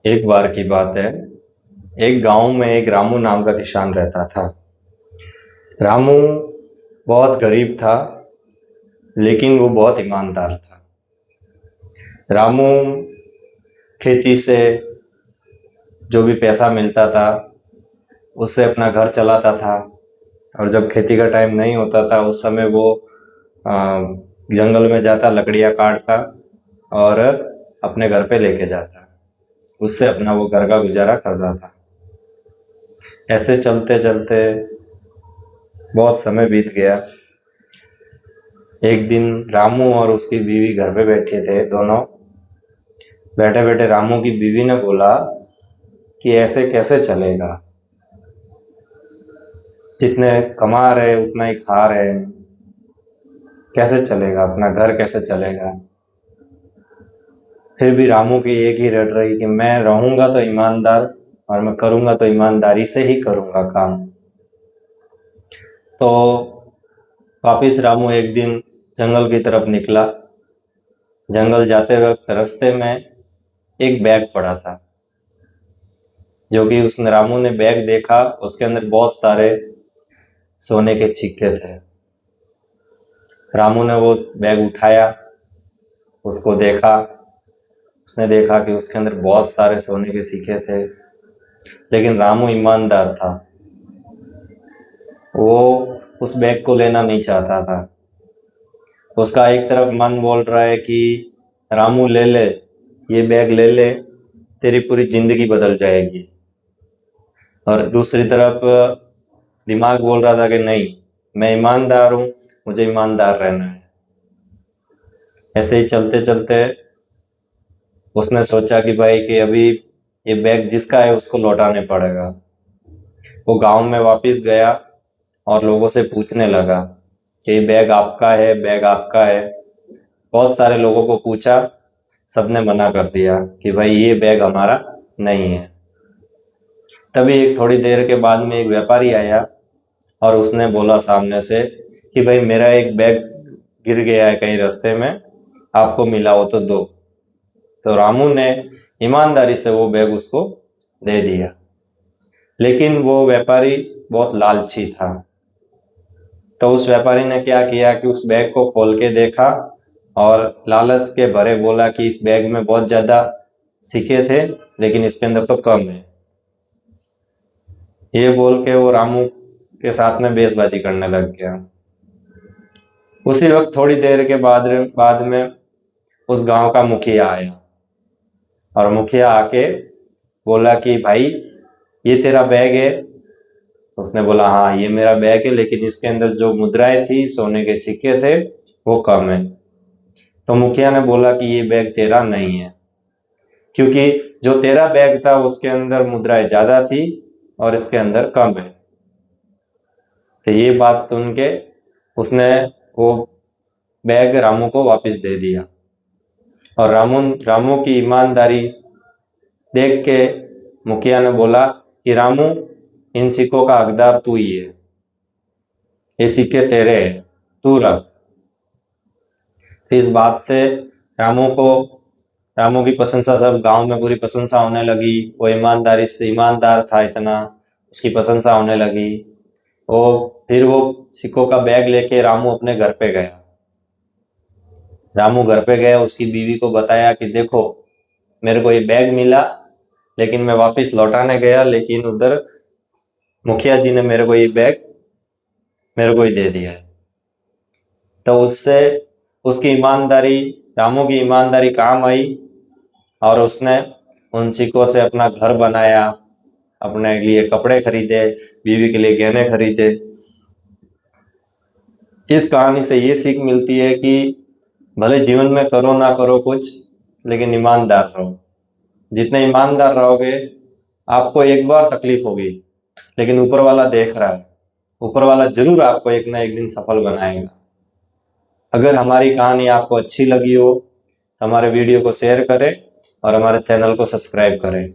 एक बार की बात है, एक गांव में एक रामू नाम का किसान रहता था। रामू बहुत गरीब था, लेकिन वो बहुत ईमानदार था। रामू खेती से जो भी पैसा मिलता था उससे अपना घर चलाता था, और जब खेती का टाइम नहीं होता था उस समय वो जंगल में जाता, लकड़ियाँ काटता और अपने घर पे लेके जाता। उससे अपना वो घर का गुजारा करता था। ऐसे चलते चलते बहुत समय बीत गया। एक दिन रामू और उसकी बीवी घर पे बैठे थे। दोनों बैठे बैठे रामू की बीवी ने बोला कि ऐसे कैसे चलेगा, जितने कमा रहे उतना ही खा रहे हैं, कैसे चलेगा, अपना घर कैसे चलेगा। फिर भी रामू की एक ही रट रही कि मैं रहूंगा तो ईमानदार, और मैं करूंगा तो ईमानदारी से ही करूंगा काम। तो वापिस रामू एक दिन जंगल की तरफ निकला। जंगल जाते वक्त रास्ते में एक बैग पड़ा था, जो कि उसने रामू ने बैग देखा, उसके अंदर बहुत सारे सोने के सिक्के थे। रामू ने वो बैग उठाया, उसको देखा। उसने देखा कि उसके अंदर बहुत सारे सोने के सिक्के थे, लेकिन रामू ईमानदार था, वो उस बैग को लेना नहीं चाहता था। उसका एक तरफ मन बोल रहा है कि रामू ले ले, ये बैग ले ले, तेरी पूरी जिंदगी बदल जाएगी। और दूसरी तरफ दिमाग बोल रहा था कि नहीं, मैं ईमानदार हूँ, मुझे ईमानदार रहना है। ऐसे ही चलते चलते उसने सोचा कि भाई कि अभी ये बैग जिसका है उसको लौटाने पड़ेगा। वो गांव में वापस गया और लोगों से पूछने लगा कि ये बैग आपका है, बैग आपका है। बहुत सारे लोगों को पूछा, सबने मना कर दिया कि भाई ये बैग हमारा नहीं है। तभी एक थोड़ी देर के बाद में एक व्यापारी आया और उसने बोला सामने से कि भाई मेरा एक बैग गिर गया है कहीं रास्ते में, आपको मिला हो तो दो। तो रामू ने ईमानदारी से वो बैग उसको दे दिया। लेकिन वो व्यापारी बहुत लालची था। तो उस व्यापारी ने क्या किया कि उस बैग को खोल के देखा और लालच के भरे बोला कि इस बैग में बहुत ज़्यादा सिक्के थे, लेकिन इसके अंदर तो कम है। ये बोल के वो रामू के साथ में बेसबाजी करने लग गया। उसी वक्त थोड़ी देर के बाद में उस गांव का मुखिया आया, और मुखिया आके बोला कि भाई ये तेरा बैग है। उसने बोला हाँ ये मेरा बैग है, लेकिन इसके अंदर जो मुद्राएं थी, सोने के सिक्के थे, वो कम है। तो मुखिया ने बोला कि ये बैग तेरा नहीं है, क्योंकि जो तेरा बैग था उसके अंदर मुद्राएं ज्यादा थी और इसके अंदर कम है। तो ये बात सुन के उसने वो बैग रामू को वापस दे दिया। और रामू की ईमानदारी देख के मुखिया ने बोला कि रामू, इन सिक्कों का हकदार तू ही है, ये सिक्के तेरे हैं, तू रख। इस बात से रामू की प्रशंसा, सब गांव में पूरी प्रशंसा होने लगी। वो ईमानदारी से ईमानदार था इतना, उसकी प्रशंसा होने लगी। फिर वो सिक्कों का बैग लेके रामू अपने घर पे गया। रामू घर पे गया, उसकी बीवी को बताया कि देखो मेरे को ये बैग मिला, लेकिन मैं वापस लौटाने गया, लेकिन उधर मुखिया जी ने मेरे को ये बैग मेरे को ही दे दिया है। तो उससे उसकी ईमानदारी, रामू की ईमानदारी काम आई, और उसने उन सिक्कों से अपना घर बनाया, अपने लिए कपड़े खरीदे, बीवी के लिए गहने खरीदे। इस कहानी से ये सीख मिलती है कि भले जीवन में करो ना करो कुछ, लेकिन ईमानदार रहो। जितने ईमानदार रहोगे, आपको एक बार तकलीफ होगी, लेकिन ऊपर वाला देख रहा है, ऊपर वाला जरूर आपको एक ना एक दिन सफल बनाएगा। अगर हमारी कहानी आपको अच्छी लगी हो तो हमारे वीडियो को शेयर करें और हमारे चैनल को सब्सक्राइब करें।